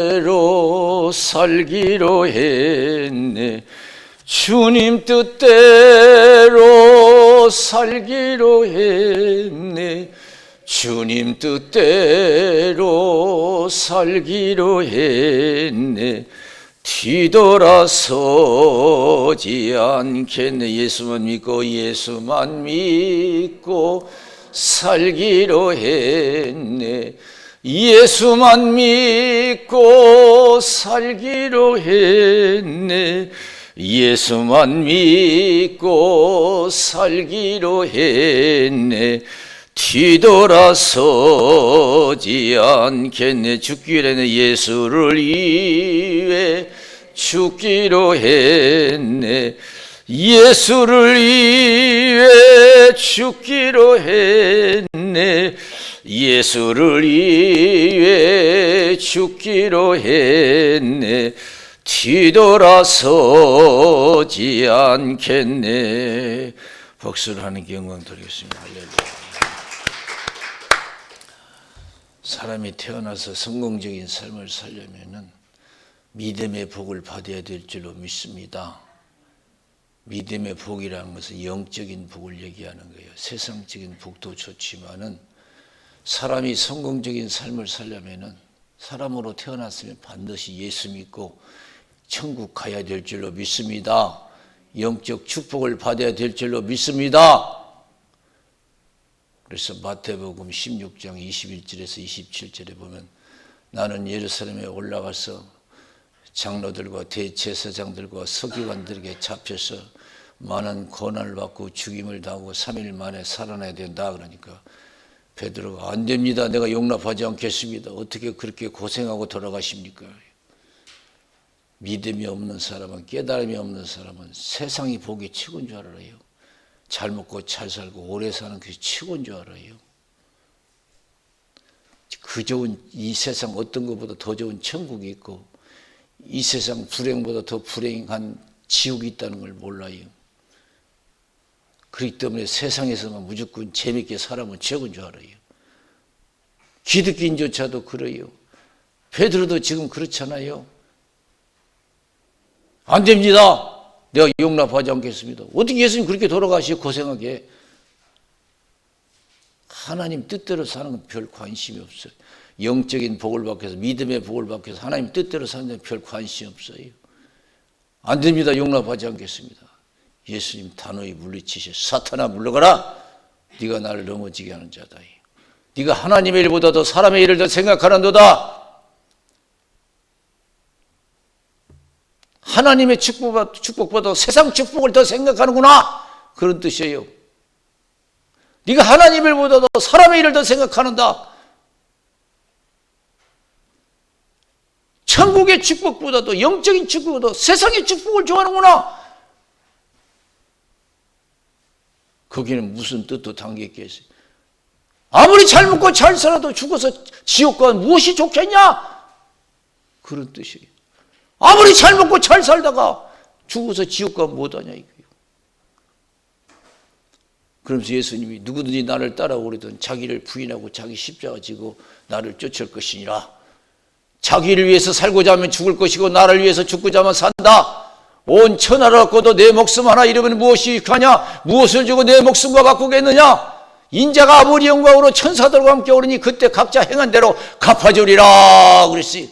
뜻대로 살기로 했네. 주님 뜻대로 살기로 했네. 주님 뜻대로 살기로 했네. 뒤돌아서지 않겠네. 예수만 믿고 살기로 했네. 예수만 믿고 살기로 했네. 예수만 믿고 살기로 했네. 뒤돌아서지 않겠네. 죽기로 했네. 예수를 위해 죽기로 했네. 예수를 위해 죽기로 했네. 예수를 위해 죽기로 했네. 뒤돌아서지 않겠네. 박수를 하는 영광 드리겠습니다. 할렐루야. 사람이 태어나서 성공적인 삶을 살려면은 믿음의 복을 받아야 될 줄로 믿습니다. 믿음의 복이라는 것은 영적인 복을 얘기하는 거예요. 세상적인 복도 좋지만은 사람이 성공적인 삶을 살려면은 사람으로 태어났으면 반드시 예수 믿고 천국 가야 될 줄로 믿습니다. 영적 축복을 받아야 될 줄로 믿습니다. 그래서 마태복음 16장 21절에서 27절에 보면 나는 예루살렘에 올라가서 장로들과 대제사장들과 서기관들에게 잡혀서 많은 고난을 받고 죽임을 당하고 3일 만에 살아나야 된다. 그러니까 베드로가 안 됩니다. 내가 용납하지 않겠습니다. 어떻게 그렇게 고생하고 돌아가십니까? 믿음이 없는 사람은, 깨달음이 없는 사람은 세상이 보기 최고인 줄 알아요. 잘 먹고 잘 살고 오래 사는 것이 최고인 줄 알아요. 그 좋은 이 세상 어떤 것보다 더 좋은 천국이 있고 이 세상 불행보다 더 불행한 지옥이 있다는 걸 몰라요. 그렇기 때문에 세상에서만 무조건 재밌게 살아면 최고인 줄 알아요. 기득권조차도 그래요. 베드로도 지금 그렇잖아요. 안 됩니다. 내가 용납하지 않겠습니다. 어떻게 예수님 그렇게 돌아가시고 고생하게. 하나님 뜻대로 사는 건 별 관심이 없어요. 영적인 복을 받기 위해서, 믿음의 복을 받기 위해서 하나님 뜻대로 사는 데는 별 관심이 없어요. 안 됩니다. 용납하지 않겠습니다. 예수님 단호히 물리치셔. 사탄아 물러가라. 네가 나를 넘어지게 하는 자다. 네가 하나님의 일보다 더 사람의 일을 더 생각하는도다. 하나님의 축복보다 세상 축복을 더 생각하는구나. 그런 뜻이에요. 네가 하나님의 일보다 더 사람의 일을 더 생각하는다. 천국의 축복보다도 영적인 축복보다 세상의 축복을 좋아하는구나. 거기는 무슨 뜻도 담겨 있겠어요. 아무리 잘 먹고 잘 살아도 죽어서 지옥 가면 무엇이 좋겠냐? 그런 뜻이에요. 아무리 잘 먹고 잘 살다가 죽어서 지옥 가면 못하냐 이거예요. 그러면서 예수님이 누구든지 나를 따라오려든 자기를 부인하고 자기 십자가 지고 나를 쫓을 것이니라. 자기를 위해서 살고자 하면 죽을 것이고 나를 위해서 죽고자 하면 산다. 온 천하를 갖고도 내 목숨 하나 잃으면 무엇이 유익하냐? 무엇을 주고 내 목숨과 바꾸겠느냐? 인자가 아무리 영광으로 천사들과 함께 오르니 그때 각자 행한 대로 갚아주리라 그랬어요.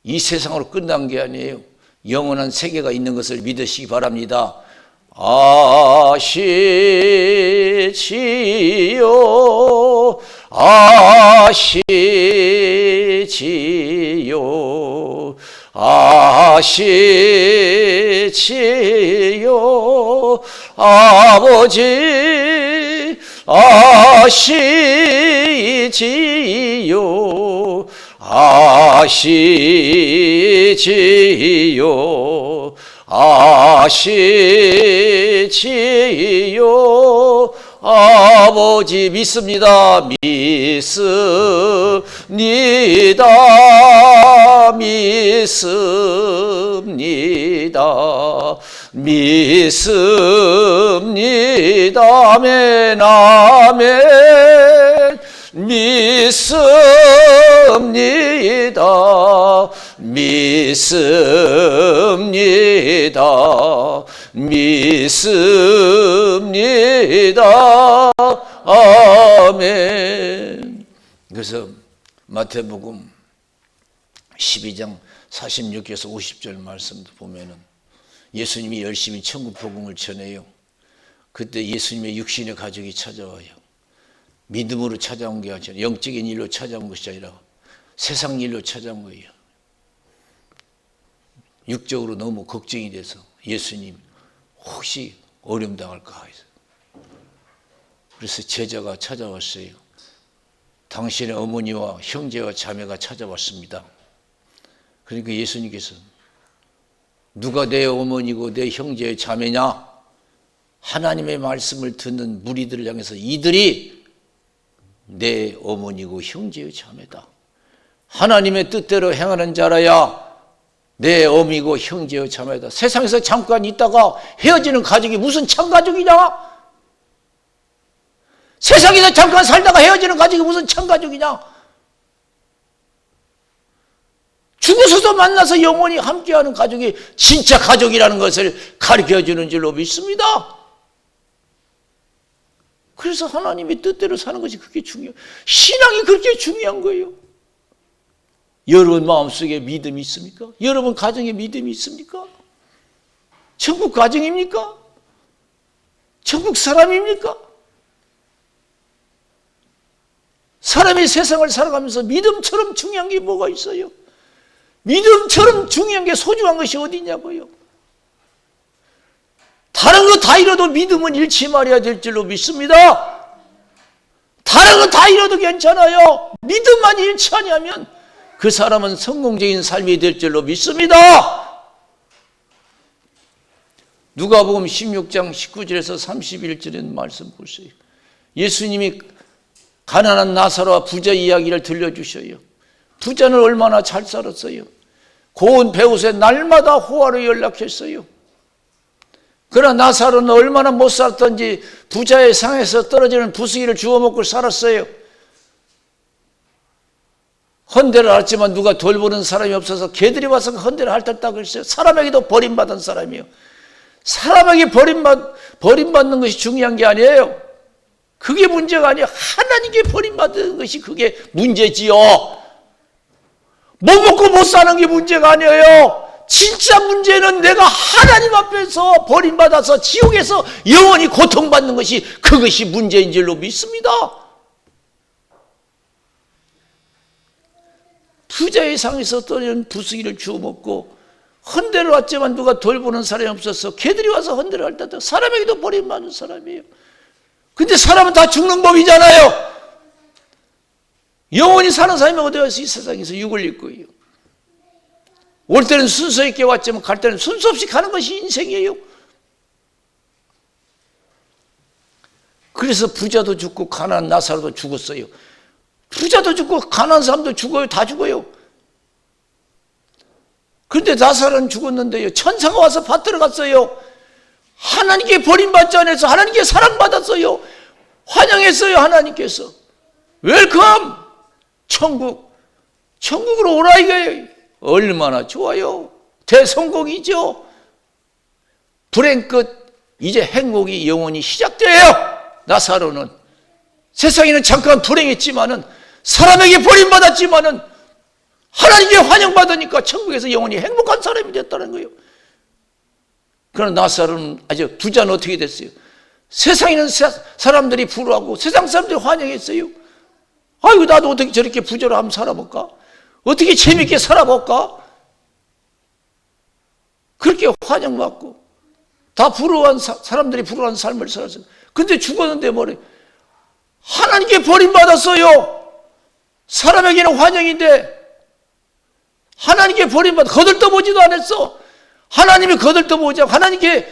이 세상으로 끝난 게 아니에요. 영원한 세계가 있는 것을 믿으시기 바랍니다. 아시지요 아시지요 아시지요 아버지 아시지요 아시지요 아시지요 아버지 믿습니다. 믿습니다. 믿습니다. 믿습니다. 아멘 아멘. 믿습니다. 믿습니다. 믿습니다. 아멘. 그래서 마태복음 12장 46에서 50절 말씀도 보면은 예수님이 열심히 천국 복음을 전해요. 그때 예수님의 육신의 가족이 찾아와요. 믿음으로 찾아온 게 아니라 영적인 일로 찾아온 것이 아니라 세상 일로 찾아온 거예요. 육적으로 너무 걱정이 돼서 예수님 혹시 어려움 당할까 해서. 그래서 제자가 찾아왔어요. 당신의 어머니와 형제와 자매가 찾아왔습니다. 그러니까 예수님께서 누가 내 어머니고 내 형제의 자매냐? 하나님의 말씀을 듣는 무리들을 향해서 이들이 내 어머니고 형제의 자매다. 하나님의 뜻대로 행하는 자라야 내 어미고 형제의 자매다. 세상에서 잠깐 있다가 헤어지는 가족이 무슨 참가족이냐? 세상에서 잠깐 살다가 헤어지는 가족이 무슨 참가족이냐? 죽어서도 만나서 영원히 함께하는 가족이 진짜 가족이라는 것을 가르쳐주는 줄로 믿습니다. 그래서 하나님의 뜻대로 사는 것이 그렇게 중요해요. 신앙이 그렇게 중요한 거예요. 여러분 마음속에 믿음이 있습니까? 여러분 가정에 믿음이 있습니까? 천국 가정입니까? 천국 사람입니까? 사람이 세상을 살아가면서 믿음처럼 중요한 게 뭐가 있어요? 믿음처럼 중요한 게 소중한 것이 어디 있냐고요? 다른 거 다 잃어도 믿음은 잃지 말아야 될 줄로 믿습니다. 다른 거 다 잃어도 괜찮아요. 믿음만 잃지 않으면 그 사람은 성공적인 삶이 될 줄로 믿습니다. 누가복음 16장 19절에서 31절의 말씀 보세요. 예수님이 가난한 나사로와 부자 이야기를 들려주셔요. 부자는 얼마나 잘 살았어요. 고운 배옷에 날마다 호화로 연락했어요. 그러나 나사로는 얼마나 못 살았던지 부자의 상에서 떨어지는 부스기를 주워 먹고 살았어요. 헌대를 앓지만 누가 돌보는 사람이 없어서 개들이 와서 헌대를 핥았다고 했어요. 사람에게도 버림받은 사람이에요. 사람에게 버림받는 것이 중요한 게 아니에요. 그게 문제가 아니에요. 하나님께 버림받는 것이 그게 문제지요. 못 먹고 못 사는 게 문제가 아니에요. 진짜 문제는 내가 하나님 앞에서 버림받아서 지옥에서 영원히 고통받는 것이 그것이 문제인 줄로 믿습니다. 부자의 상에서 떨어진 부스기를 주워 먹고 헌대를 왔지만 누가 돌보는 사람이 없어서 개들이 와서 헌대를 핥았다. 사람에게도 버림받는 사람이에요. 근데 사람은 다 죽는 법이잖아요. 영원히 사는 사람이 어디 가서 이 세상에서 육을 입고 있고요. 올 때는 순서 있게 왔지만 갈 때는 순서 없이 가는 것이 인생이에요. 그래서 부자도 죽고 가난한 나사로도 죽었어요. 부자도 죽고 가난한 사람도 죽어요. 다 죽어요. 그런데 나사로는 죽었는데요. 천사가 와서 받들어 갔어요. 하나님께 버림받지 않아서 하나님께 사랑받았어요. 환영했어요. 하나님께서. 웰컴! 천국으로 오라 이거예요. 얼마나 좋아요. 대성공이죠. 불행 끝 이제 행복이 영원히 시작돼요. 나사로는 세상에는 잠깐 불행했지만은 사람에게 버림받았지만은 하나님께 환영받으니까 천국에서 영원히 행복한 사람이 됐다는 거예요. 그러나 나사로는 아주 부자는 어떻게 됐어요? 세상에는 사람들이 부러워하고 세상 사람들이 환영했어요. 아이고 나도 어떻게 저렇게 부자로 한번 살아볼까? 어떻게 재밌게 살아볼까? 그렇게 환영받고 다 부러워한 사람들이 부러워한 삶을 살았어요. 근데 죽었는데 뭐래? 하나님께 버림받았어요. 사람에게는 환영인데 하나님께 버림받아 거들떠보지도 않았어. 하나님이 거들떠보지 않고 하나님께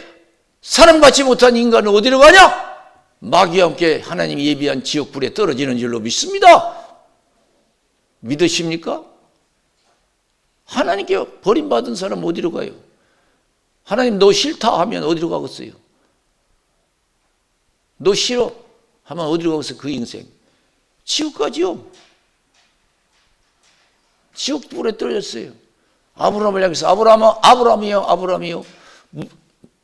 사랑받지 못한 인간은 어디로 가냐? 마귀와 함께 하나님이 예비한 지옥불에 떨어지는 줄로 믿습니다. 믿으십니까? 하나님께 버림받은 사람 어디로 가요? 하나님 너 싫다 하면 어디로 가겠어요? 너 싫어 하면 어디로 가겠어요? 그 인생 지옥까지요. 지옥 불에 떨어졌어요. 아브라함을 향해서 아브라함이요.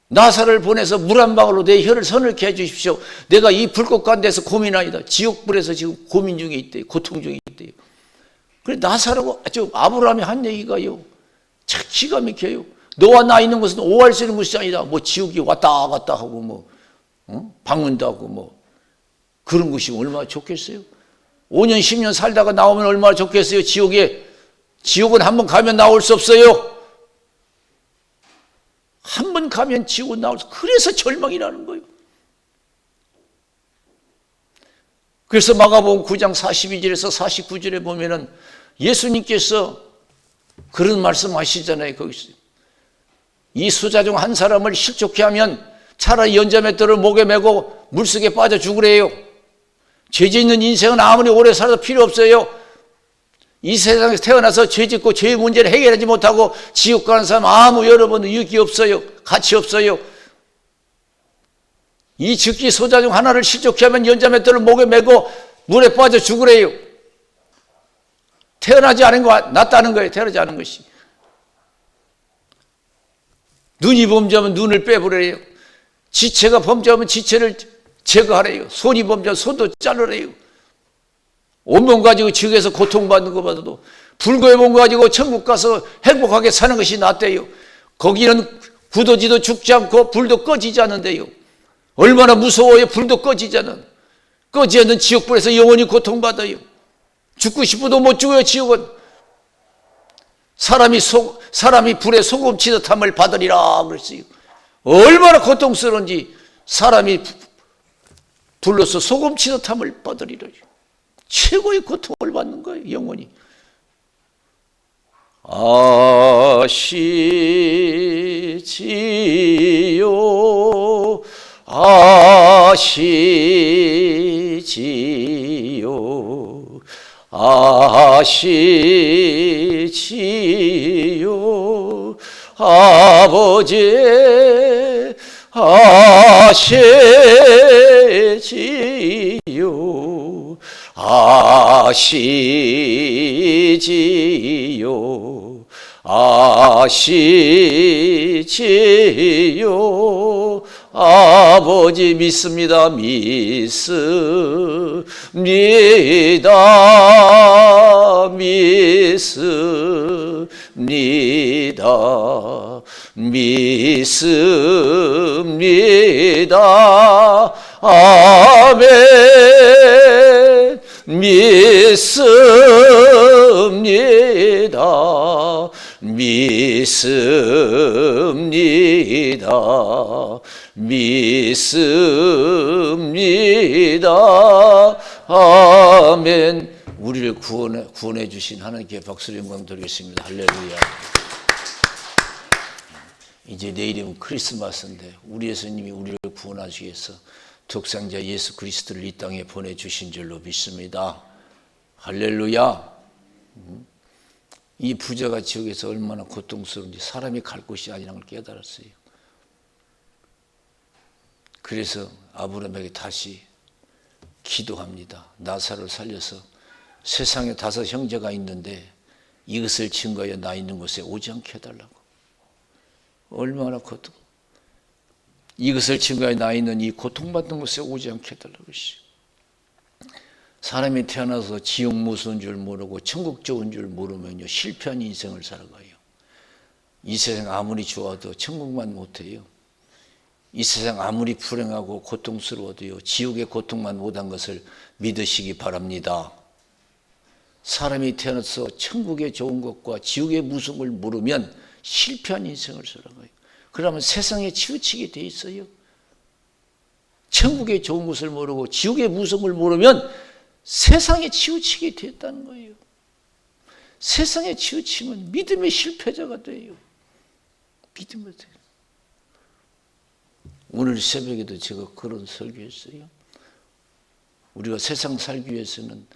나사를 보내서 물 한 방울로 내 혀를 서늘케 해주십시오. 내가 이 불꽃 가운데서 고민하이다. 지옥불에서 지금 고민 중에 있대요. 고통 중에 있대요. 그래 나사라고 아브라함이 한 얘기가요. 참 기가 막혀요. 너와 나 있는 곳은 오할 수 있는 곳이 아니다. 뭐 지옥이 왔다 갔다 하고 뭐 방문도 하고 뭐 그런 곳이 얼마나 좋겠어요. 5년 10년 살다가 나오면 얼마나 좋겠어요. 지옥은 한번 가면 나올 수 없어요. 한 번 가면 지옥은 나올 수 없어요. 그래서 절망이라는 거예요. 그래서 마가복음 9장 42절에서 49절에 보면은 예수님께서 그런 말씀 하시잖아요. 거기서 이 수자 중 한 사람을 실족케 하면 차라리 연자맷돌을 목에 메고 물속에 빠져 죽으래요. 죄 있는 인생은 아무리 오래 살아도 필요 없어요. 이 세상에서 태어나서 죄 짓고 죄의 문제를 해결하지 못하고 지옥 가는 사람 아무 여러분 유익이 없어요. 가치 없어요. 이 즉기 소자 중 하나를 실족케 하면 연자맷돌을 목에 메고 물에 빠져 죽으래요. 태어나지 않은 거 낫다는 거예요. 태어나지 않은 것이. 눈이 범죄하면 눈을 빼버려요. 지체가 범죄하면 지체를 제거하래요. 손이 범죄하면 손도 자르래요. 온몸 가지고 지옥에서 고통받는 것보다도 불구의 몸 가지고 천국 가서 행복하게 사는 것이 낫대요. 거기는 구더지도 죽지 않고 불도 꺼지지 않는데요. 얼마나 무서워요. 불도 꺼지지 않는. 꺼지지 않는 지옥불에서 영원히 고통받아요. 죽고 싶어도 못 죽어요. 지옥은. 사람이 불에 소금 치듯함을 받으리라 그랬어요. 얼마나 고통스러운지 사람이 불로서 소금 치듯함을 받으리라. 최고의 고통을 받는 거예요. 영원히. 아시지요 아시지요 아버지 아시지요 아시지요 아시지요 아버지 믿습니다. 믿습니다. 아멘. 믿습니다. 아멘. 우리를 구원해 주신 하나님께 박수를 영광 드리겠습니다. 할렐루야. 이제 내일이면 크리스마스인데 우리 예수님이 우리를 구원하시기 위해서 독생자 예수 그리스도를 이 땅에 보내주신 줄로 믿습니다. 할렐루야. 이 부자가 지옥에서 얼마나 고통스러운지 사람이 갈 곳이 아니라는 걸 깨달았어요. 그래서 아브라함에게 다시 기도합니다. 나사로를 살려서 세상에 5 형제가 있는데 이것을 증거하여 나 있는 곳에 오지 않게 해달라고. 얼마나 고통. 이것을 증거하여 나 있는 이 고통받는 곳에 오지 않게 해달라고. 사람이 태어나서 지옥 무서운 줄 모르고 천국 좋은 줄 모르면요 실패한 인생을 살아가요. 이 세상 아무리 좋아도 천국만 못해요. 이 세상 아무리 불행하고 고통스러워도요 지옥의 고통만 못한 것을 믿으시기 바랍니다. 사람이 태어나서 천국의 좋은 것과 지옥의 무서운 걸 모르면 실패한 인생을 살아가요. 그러면 세상에 치우치게 돼 있어요. 천국의 좋은 것을 모르고 지옥의 무서운 걸 모르면 세상에 치우치게 됐다는 거예요. 세상에 치우치면 믿음의 실패자가 돼요. 믿음의 돼요. 오늘 새벽에도 제가 그런 설교했어요. 우리가 세상 살기 위해서는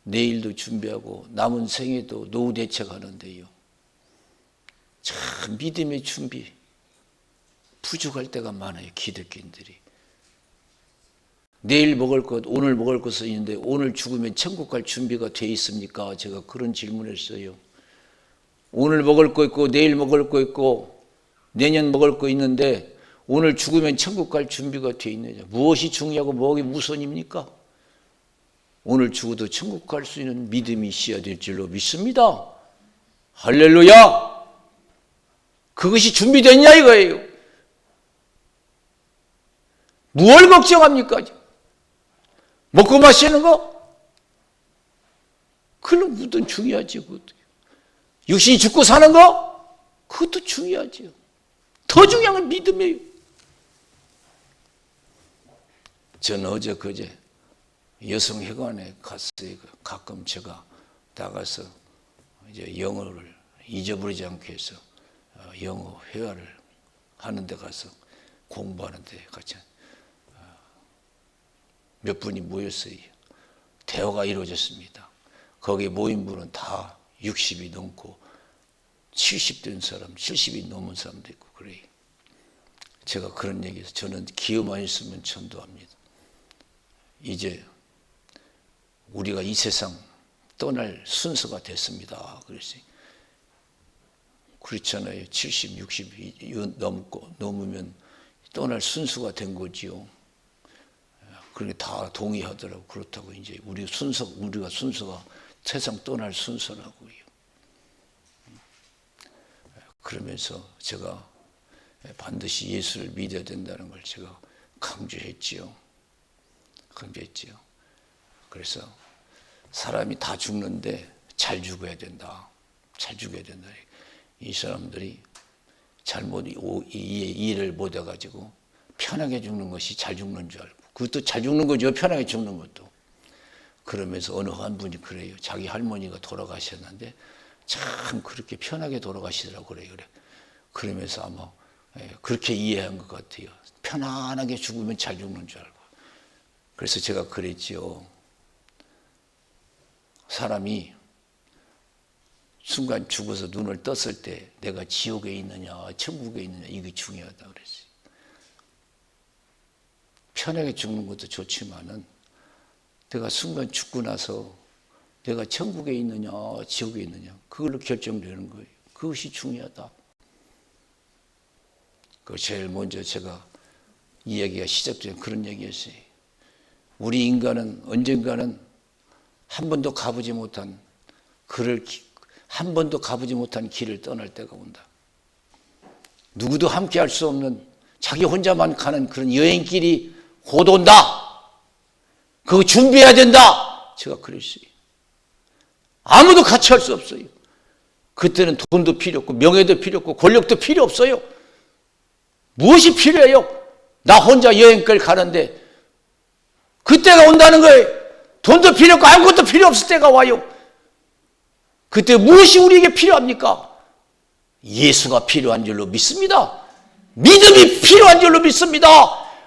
내일도 준비하고 남은 생에도 노후 대책하는데요. 참 믿음의 준비 부족할 때가 많아요. 기독교인들이. 내일 먹을 것, 오늘 먹을 것은 있는데 오늘 죽으면 천국 갈 준비가 돼 있습니까? 제가 그런 질문을 했어요. 오늘 먹을 거 있고 내일 먹을 거 있고 내년 먹을 거 있는데 오늘 죽으면 천국 갈 준비가 돼 있느냐? 무엇이 중요하고 무엇이 우선입니까? 오늘 죽어도 천국 갈 수 있는 믿음이 있어야 될 줄로 믿습니다. 할렐루야! 그것이 준비됐냐 이거예요. 무엇을 걱정합니까? 먹고 마시는 거? 그럼 무슨 중요하지. 그것도. 육신이 죽고 사는 거? 그것도 중요하죠. 더 중요한 건 믿음이에요. 저는 어제 그제 여성회관에 갔어요. 가끔 제가 나가서 이제 영어를 잊어버리지 않기 위해서 영어 회화를 하는 데 가서 공부하는 데 같이 몇 분이 모였어요. 대화가 이루어졌습니다. 거기 모인 분은 다 60이 넘고 70 된 사람, 70이 넘은 사람도 있고 그래요. 제가 그런 얘기해서 저는 기회만 있으면 전도합니다. 이제 우리가 이 세상 떠날 순서가 됐습니다. 그랬어요. 그렇잖아요. 70, 60이 넘으면 떠날 순서가 된 거지요. 그러니 다 동의하더라고. 그렇다고 이제 우리가 순서가 세상 떠날 순서라고요. 그러면서 제가 반드시 예수를 믿어야 된다는 걸 제가 강조했지요. 그래서 사람이 다 죽는데 잘 죽어야 된다. 잘 죽어야 된다. 이 사람들이 잘못 이해를 못 해가지고 편하게 죽는 것이 잘 죽는 줄 알고 그것도 잘 죽는 거죠. 편하게 죽는 것도. 그러면서 어느 한 분이 그래요. 자기 할머니가 돌아가셨는데 참 그렇게 편하게 돌아가시더라고 그래요. 그러면서 아마 그렇게 이해한 것 같아요. 편안하게 죽으면 잘 죽는 줄 알고. 그래서 제가 그랬지요. 사람이 순간 죽어서 눈을 떴을 때 내가 지옥에 있느냐 천국에 있느냐 이게 중요하다 그랬어요. 편하게 죽는 것도 좋지만은 내가 순간 죽고 나서 내가 천국에 있느냐 지옥에 있느냐 그걸로 결정되는 거예요. 그것이 중요하다. 그 제일 먼저 제가 이야기가 시작된 그런 얘기였어요. 우리 인간은 언젠가는 한 번도 가보지 못한 길을 떠날 때가 온다. 누구도 함께 할 수 없는 자기 혼자만 가는 그런 여행길이 곧 온다. 그거 준비해야 된다. 제가 그랬어요. 아무도 같이 할 수 없어요. 그때는 돈도 필요 없고 명예도 필요 없고 권력도 필요 없어요. 무엇이 필요해요? 나 혼자 여행길 가는데 그때가 온다는 거예요. 돈도 필요 없고 아무것도 필요 없을 때가 와요. 그때 무엇이 우리에게 필요합니까? 예수가 필요한 줄로 믿습니다. 믿음이 필요한 줄로 믿습니다.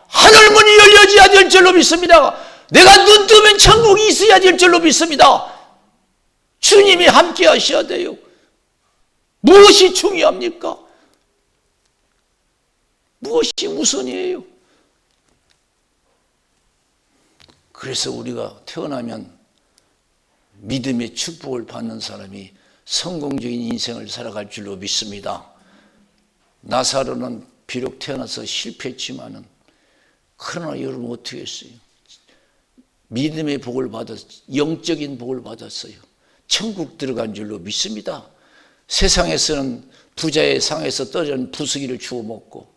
하늘문이 열려져야 될 줄로 믿습니다. 내가 눈 뜨면 천국이 있어야 될 줄로 믿습니다. 주님이 함께 하셔야 돼요. 무엇이 중요합니까? 무엇이 우선이에요? 그래서 우리가 태어나면 믿음의 축복을 받는 사람이 성공적인 인생을 살아갈 줄로 믿습니다. 나사로는 비록 태어나서 실패했지만은 그러나 여러분 어떻게 했어요? 믿음의 복을 영적인 복을 받았어요. 천국 들어간 줄로 믿습니다. 세상에서는 부자의 상에서 떨어진 부수기를 주워 먹고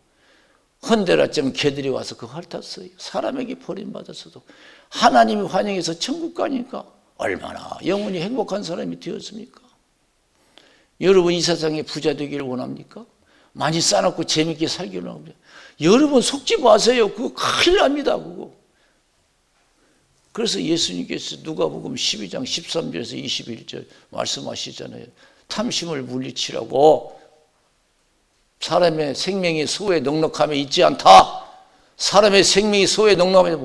헌데라쯤 개들이 와서 그거 핥았어요. 사람에게 버림받았어도 하나님이 환영해서 천국 가니까 얼마나 영원히 행복한 사람이 되었습니까? 여러분 이 세상에 부자 되기를 원합니까? 많이 쌓아놓고 재밌게 살기를 원합니다. 여러분 속지 마세요. 그거 큰일 납니다. 그거. 그래서 예수님께서 누가복음 12장 13절에서 21절 말씀하시잖아요. 탐심을 물리치라고 사람의 생명이 소에 넉넉함에 있지 않다. 사람의 생명이 소에 넉넉함에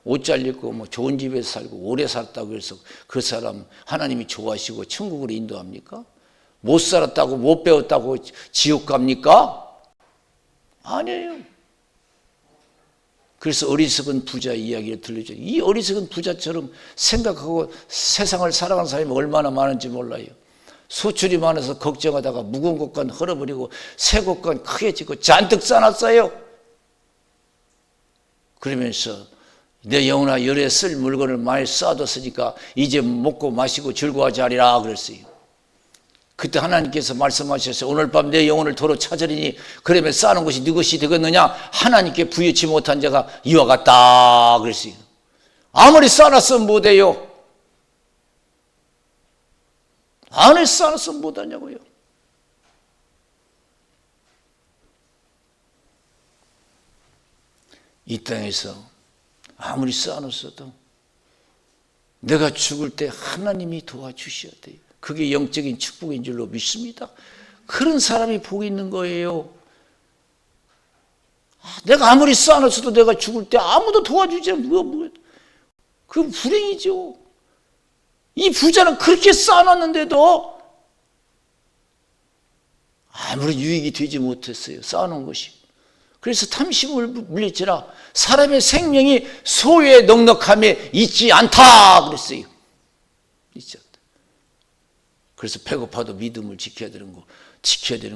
옷 잘 입고 좋은 집에서 살고 오래 살았다고 해서 그 사람 하나님이 좋아하시고 천국으로 인도합니까? 못 살았다고 못 배웠다고 지옥 갑니까? 아니에요. 그래서 어리석은 부자 이야기를 들려줘요. 이 어리석은 부자처럼 생각하고 세상을 살아가는 사람이 얼마나 많은지 몰라요. 소출이 많아서 걱정하다가 묵은 곳간 헐어버리고 새 곳간 크게 짓고 잔뜩 쌓아놨어요. 그러면서 내 영혼아 열에 쓸 물건을 많이 쌓아뒀으니까 이제 먹고 마시고 즐거워하지 않으라 그랬어요. 그때 하나님께서 말씀하셨어요. 오늘 밤 내 영혼을 도로 찾으리니 그러면 쌓아놓은 것이 네 것이 되겠느냐. 하나님께 부여치 못한 자가 이와 같다 그랬어요. 아무리 쌓아놨으면 못해요. 아무리 쌓아놨으면 못하냐고요. 이 땅에서 아무리 쌓아놨어도 내가 죽을 때 하나님이 도와주셔야 돼요. 그게 영적인 축복인 줄로 믿습니다. 그런 사람이 복이 있는 거예요. 내가 아무리 쌓아놨어도 내가 죽을 때 아무도 도와주지 않으면 그 불행이죠. 이 부자는 그렇게 쌓아놨는데도 아무런 유익이 되지 못했어요. 쌓아놓은 것이. 그래서 탐심을 물리치라. 사람의 생명이 소유의 넉넉함에 있지 않다 그랬어요. 있지 않다. 그래서 배고파도 믿음을 지켜야 되는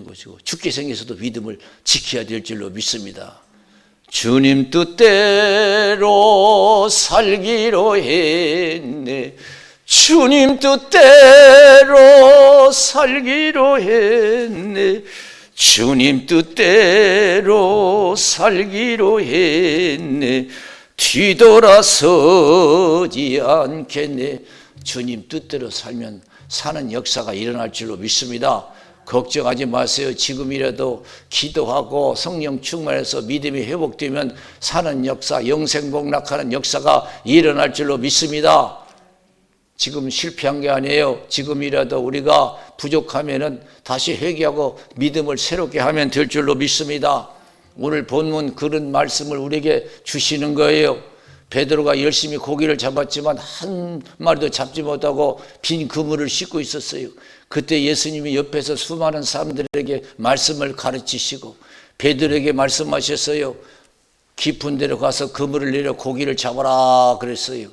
것이고 죽게 생겨서도 믿음을 지켜야 될 줄로 믿습니다. 주님 뜻대로 살기로 했네. 주님 뜻대로 살기로 했네. 주님 뜻대로 살기로 했네. 뒤돌아서지 않겠네. 주님 뜻대로 살면 사는 역사가 일어날 줄로 믿습니다. 걱정하지 마세요. 지금이라도 기도하고 성령 충만해서 믿음이 회복되면 사는 역사, 영생복락하는 역사가 일어날 줄로 믿습니다. 지금 실패한 게 아니에요. 지금이라도 우리가 부족하면은 다시 회개하고 믿음을 새롭게 하면 될 줄로 믿습니다. 오늘 본문 그런 말씀을 우리에게 주시는 거예요. 베드로가 열심히 고기를 잡았지만 한 마리도 잡지 못하고 빈 그물을 씻고 있었어요. 그때 예수님이 옆에서 수많은 사람들에게 말씀을 가르치시고 베드로에게 말씀하셨어요. 깊은 데로 가서 그물을 내려 고기를 잡아라 그랬어요.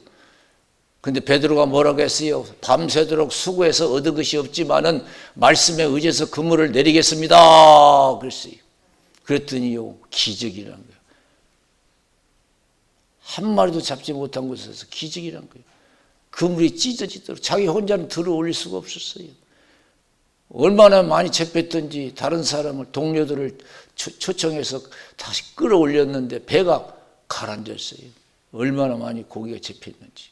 근데 베드로가 뭐라고 했어요? 밤새도록 수고해서 얻은 것이 없지만은 말씀에 의지해서 그물을 내리겠습니다 그랬어요. 그랬더니요 기적이라는 거예요. 한 마리도 잡지 못한 곳에서 기적이란 거예요. 그물이 찢어지도록 자기 혼자는 들어 올릴 수가 없었어요. 얼마나 많이 잡혔던지 다른 사람을 동료들을 초청해서 다시 끌어올렸는데 배가 가라앉았어요. 얼마나 많이 고기가 잡혔는지.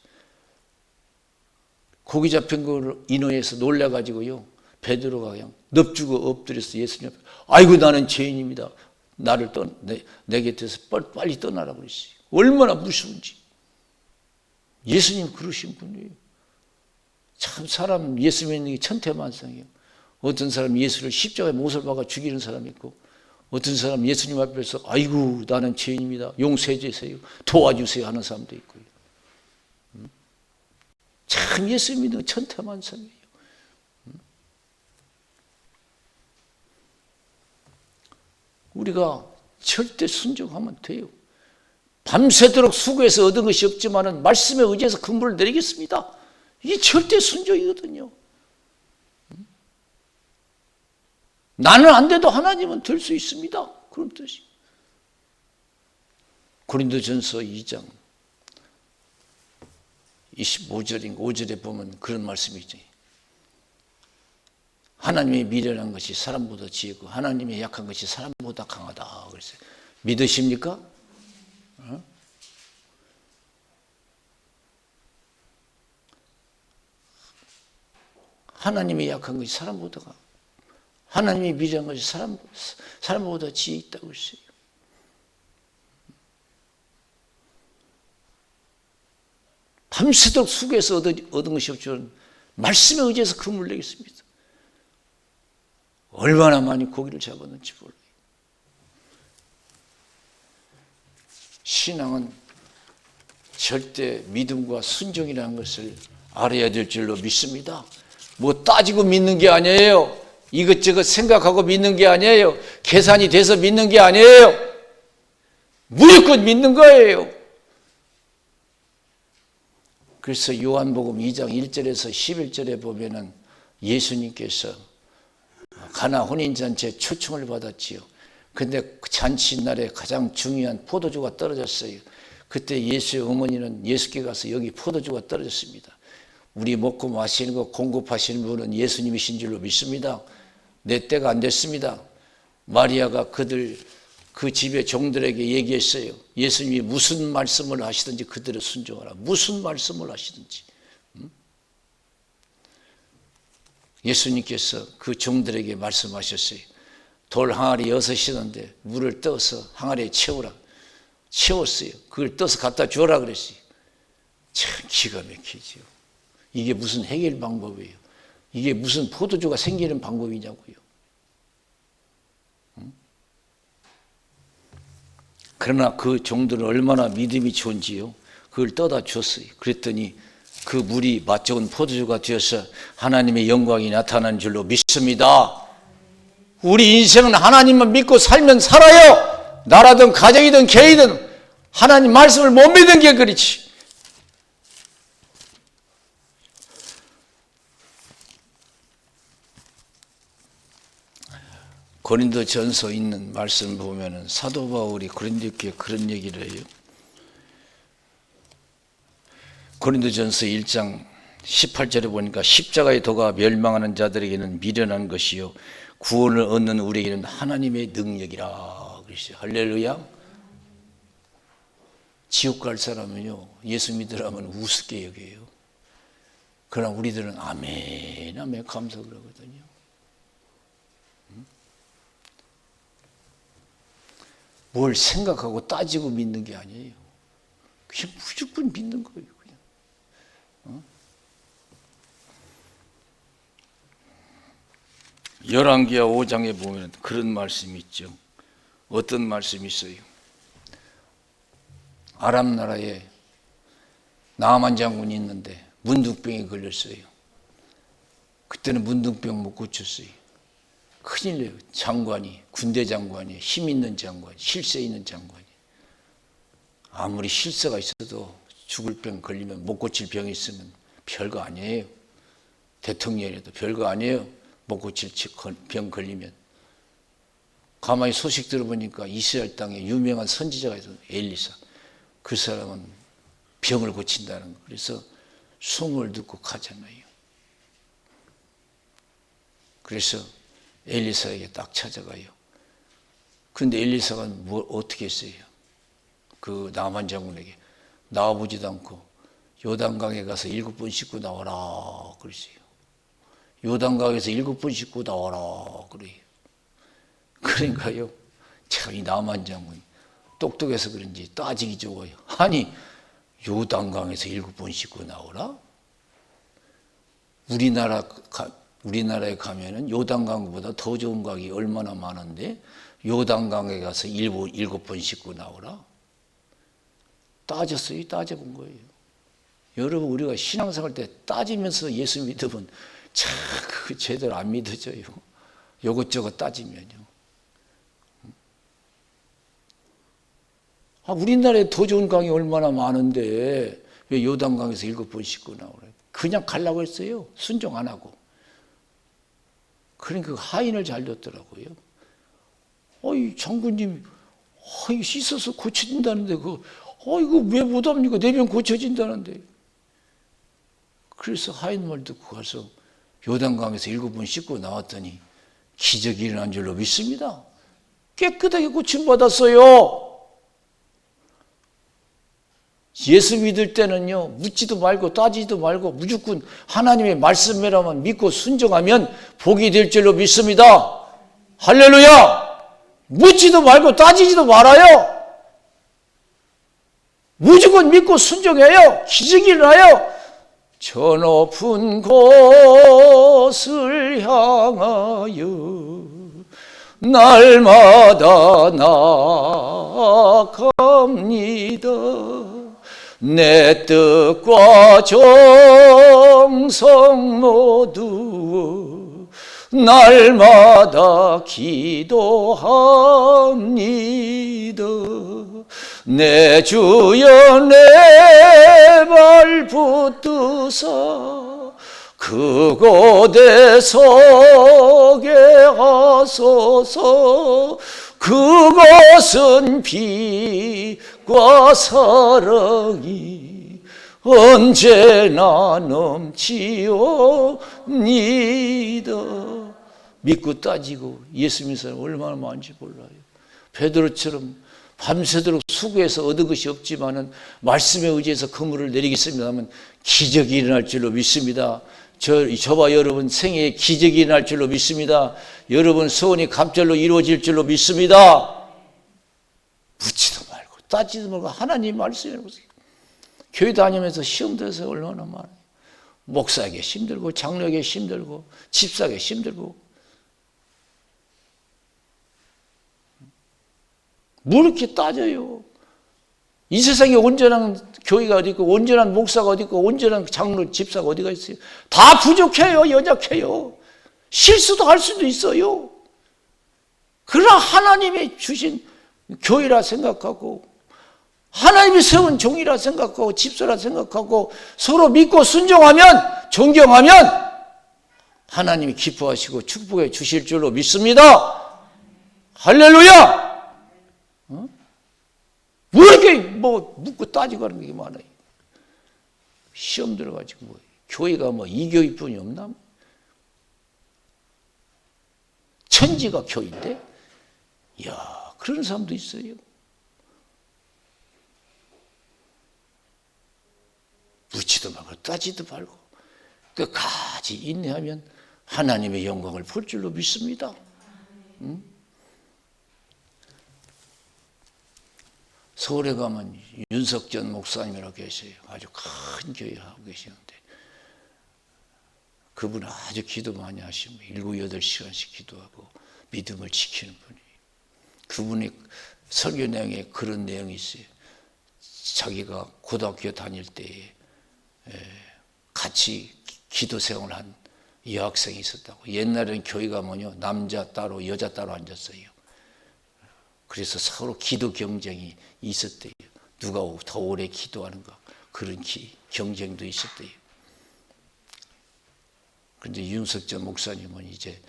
고기 잡힌 걸 인호해서 놀래가지고요 베드로가 그냥 넙죽어 엎드려서 예수님 앞에 아이고 나는 죄인입니다. 나를 내 곁에서 빨리 떠나라고 그랬어요. 얼마나 무서운지. 예수님 그러신 분이에요. 참 사람 예수 믿는 게 천태만상이에요. 어떤 사람 예수를 십자가에 못을 박아 죽이는 사람이 있고 어떤 사람 예수님 앞에서 아이고 나는 죄인입니다. 용서해 주세요. 도와주세요 하는 사람도 있고요. 참 예수 믿는 게 천태만상이에요. 우리가 절대 순종하면 돼요. 밤새도록 수고해서 얻은 것이 없지만 말씀에 의지해서 그물을 내리겠습니다. 이게 절대 순종이거든요. 나는 안 돼도 하나님은 될 수 있습니다. 그런 뜻이. 고린도전서 2장 25절인가 5절에 보면 그런 말씀이죠. 하나님의 미련한 것이 사람보다 지혜고 하나님의 약한 것이 사람보다 강하다 그랬어요. 믿으십니까? 하나님의 약한 것이 사람보다 강하고 하나님의 미련한 것이 사람보다 지혜 있다고 했어요. 밤새도록 수고해서 얻은 것이 없지만 말씀에 의지해서 그물을 내겠습니다. 얼마나 많이 고기를 잡았는지 몰라요. 신앙은 절대 믿음과 순종이라는 것을 알아야 될 줄로 믿습니다. 뭐 따지고 믿는 게 아니에요. 이것저것 생각하고 믿는 게 아니에요. 계산이 돼서 믿는 게 아니에요. 무조건 믿는 거예요. 그래서 요한복음 2장 1절에서 11절에 보면은 예수님께서 가나 혼인잔치에 초청을 받았지요. 근데 그 잔치날에 가장 중요한 포도주가 떨어졌어요. 그때 예수의 어머니는 예수께 가서 여기 포도주가 떨어졌습니다. 우리 먹고 마시는 거 공급하시는 분은 예수님이신 줄로 믿습니다. 내 때가 안 됐습니다. 마리아가 그 집의 종들에게 얘기했어요. 예수님이 무슨 말씀을 하시든지 그대로 순종하라. 무슨 말씀을 하시든지. 예수님께서 그 종들에게 말씀하셨어요. 돌 항아리 6이던데 물을 떠서 항아리에 채우라. 채웠어요. 그걸 떠서 갖다 주라 그랬어요. 참 기가 막히지요. 이게 무슨 해결 방법이에요? 이게 무슨 포도주가 생기는 방법이냐고요. 그러나 그 종들은 얼마나 믿음이 좋은지요. 그걸 떠다 줬어요. 그랬더니 그 물이 맛 좋은 포도주가 되어서 하나님의 영광이 나타나는 줄로 믿습니다. 우리 인생은 하나님만 믿고 살면 살아요. 나라든 가정이든 개이든 하나님 말씀을 못 믿는 게 그렇지. 고린도전서 있는 말씀 보면은 사도 바울이 고린도교에 그런 얘기를 해요. 고린도전서 1장 18절에 보니까 십자가의 도가 멸망하는 자들에게는 미련한 것이요 구원을 얻는 우리에게는 하나님의 능력이라 그러시죠. 할렐루야. 지옥 갈 사람은요 예수 믿으라면 우습게 여겨요. 그러나 우리들은 아멘 아멘 감사 그러거든요. 뭘 생각하고 따지고 믿는 게 아니에요. 그냥 무조건 믿는 거예요. 그냥. 열왕기하 5장에 보면 그런 말씀이 있죠. 어떤 말씀이 있어요? 아람 나라에 나아만 장군이 있는데 문둥병에 걸렸어요. 그때는 문둥병 못 고쳤어요. 큰일 나요. 장관이, 군대 장관이, 힘 있는 장관, 실세 있는 장관이. 아무리 실세가 있어도 죽을 병 걸리면 못 고칠 병이 있으면 별거 아니에요. 대통령이라도 별거 아니에요. 못 고칠 병 걸리면. 가만히 소식 들어보니까 이스라엘 땅에 유명한 선지자가 있어요. 엘리사. 그 사람은 병을 고친다는 거. 그래서 소문을 듣고 가잖아요. 그래서 엘리사에게 딱 찾아가요. 근데 엘리사가 어떻게 했어요? 그 나만 장군에게 나와보지도 않고 요단강에 가서 7번 씻고 나와라 그랬어요. 요단강에서 7번 씻고 나와라 그래요. 그러니까요, 참 이 나만 장군 똑똑해서 그런지 따지기 좋아요. 아니 요단강에서 7번 씻고 나오라? 우리나라에 가면은 요단강보다 더 좋은 강이 얼마나 많은데 요단강에 가서 7번 씻고 나오라? 따졌어요. 따져본 거예요. 여러분 우리가 신앙생활 때 따지면서 예수 믿으면 참 그거 제대로 안 믿어져요. 요것저것 따지면요. 우리나라에 더 좋은 강이 얼마나 많은데 왜 요단강에서 7번 씻고 나오라? 그냥 가려고 했어요. 순종 안 하고. 그러니까 그 하인을 잘 뒀더라고요. 어이 장군님, 씻어서 고쳐진다는데 이거 왜 못합니까? 내 병 고쳐진다는데. 그래서 하인 말 듣고 가서 요단강에서 7번 씻고 나왔더니 기적이 일어난 줄로 믿습니다. 깨끗하게 고침받았어요. 예수 믿을 때는요, 묻지도 말고 따지지도 말고 무조건 하나님의 말씀이라만 믿고 순종하면 복이 될 줄로 믿습니다. 할렐루야! 묻지도 말고 따지지도 말아요. 무조건 믿고 순종해요. 기적이 일어나요. 저 높은 곳을 향하여 날마다 나아갑니다. 내 뜻과 정성 모두 날마다 기도합니다. 내 주여 내 발 붙드사 그곳에 서게 하소서. 그것은 빛과 사랑이 언제나 넘치옵니다. 믿고 따지고 예수 믿는 사람 얼마나 많은지 몰라요. 베드로처럼 밤새도록 수고해서 얻은 것이 없지만은 말씀에 의지해서 그물을 내리겠습니다만 기적이 일어날 줄로 믿습니다. 저와 여러분 생애에 기적이 일어날 줄로 믿습니다. 여러분 소원이 갑절로 이루어질 줄로 믿습니다. 묻지도 말고 따지도 말고 하나님 말씀에 보세요. 교회 다니면서 시험 들어서 얼마나 많아요. 목사에게 힘들고 장로에게 힘들고 집사에게 힘들고 뭐 이렇게 따져요. 이 세상에 온전한 교회가 어디 있고 온전한 목사가 어디 있고 온전한 장로 집사가 어디가 있어요. 다 부족해요. 연약해요. 실수도 할 수도 있어요. 그러나 하나님이 주신 교회라 생각하고 하나님이 세운 종이라 생각하고 집사라 생각하고 서로 믿고 순종하면 존경하면 하나님이 기뻐하시고 축복해 주실 줄로 믿습니다. 할렐루야. 왜 이렇게 묻고 따지고 하는 게 많아요. 시험 들어가지고 교회가 이교회뿐이 없나? 천지가 교회인데? 이야, 그런 사람도 있어요. 묻지도 말고 따지도 말고 끝까지 인내하면 하나님의 영광을 볼 줄로 믿습니다. 서울에 가면 윤석전 목사님이라고 계세요. 아주 큰 교회 하고 계시는데 그분은 아주 기도 많이 하시고 7, 8시간씩 기도하고 믿음을 지키는 분이에요. 그분의 설교 내용에 그런 내용이 있어요. 자기가 고등학교 다닐 때에 같이 기도 생활을 한 여학생이 있었다고. 옛날에는 교회가 남자 따로 여자 따로 앉았어요. 그래서 서로 기도 경쟁이 있었대요. 누가 더 오래 기도하는가 그런 경쟁도 있었대요. 그런데 윤석전 목사님은 이제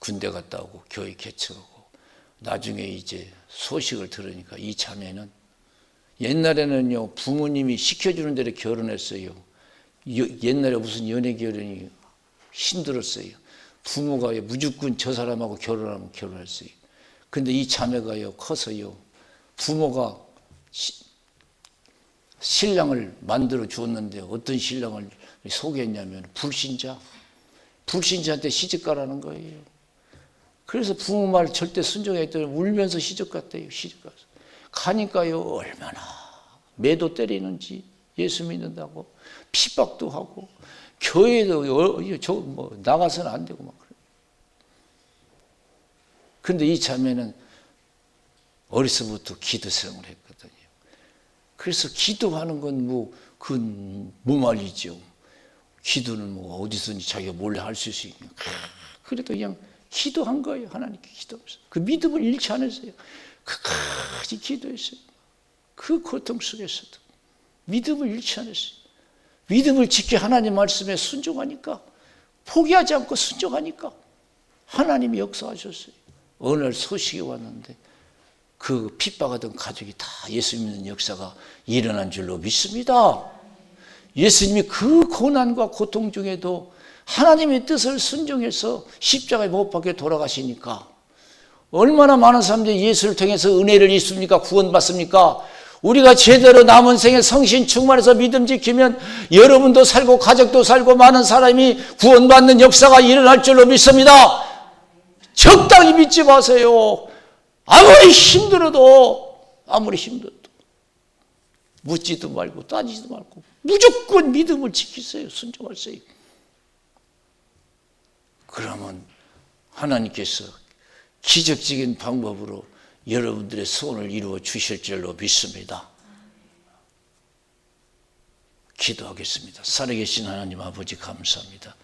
군대 갔다 오고 교회 개척하고 나중에 이제 소식을 들으니까 이 자매는 옛날에는요 부모님이 시켜주는 대로 결혼했어요. 옛날에 무슨 연애 결혼이 힘들었어요. 부모가 무조건 저 사람하고 결혼하면 결혼했어요. 근데 이 자매가요 커서요 부모가 신랑을 만들어 주었는데 어떤 신랑을 소개했냐면 불신자한테 시집 가라는 거예요. 그래서 부모 말 절대 순종했더니 울면서 시집 갔대요. 시집 가서 가니까요 얼마나 매도 때리는지 예수 믿는다고 핍박도 하고 교회도 나가서는 안 되고 막 그래요. 근데 이 자매는 어려서부터 기도 생활을 했거든요. 그래서 기도하는 건 무말이죠. 기도는 어디서든지 자기가 몰래 할 수 있으니까. 그래도 그냥 기도한 거예요. 하나님께 기도하면서. 그 믿음을 잃지 않았어요. 끝까지 기도했어요. 그 고통 속에서도 믿음을 잃지 않았어요. 믿음을 지켜 하나님 말씀에 순종하니까 포기하지 않고 순종하니까 하나님이 역사하셨어요. 어느 날 소식이 왔는데 그 핍박하던 가족이 다 예수 믿는 역사가 일어난 줄로 믿습니다. 예수님이 그 고난과 고통 중에도 하나님의 뜻을 순종해서 십자가에 못 박혀 돌아가시니까 얼마나 많은 사람들이 예수를 통해서 은혜를 입습니까? 구원받습니까? 우리가 제대로 남은 생에 성신 충만해서 믿음 지키면 여러분도 살고 가족도 살고 많은 사람이 구원받는 역사가 일어날 줄로 믿습니다. 적당히 믿지 마세요. 아무리 힘들어도 묻지도 말고 따지지도 말고 무조건 믿음을 지키세요. 순종하세요. 그러면 하나님께서 기적적인 방법으로 여러분들의 소원을 이루어 주실 줄로 믿습니다. 기도하겠습니다. 살아계신 하나님 아버지 감사합니다.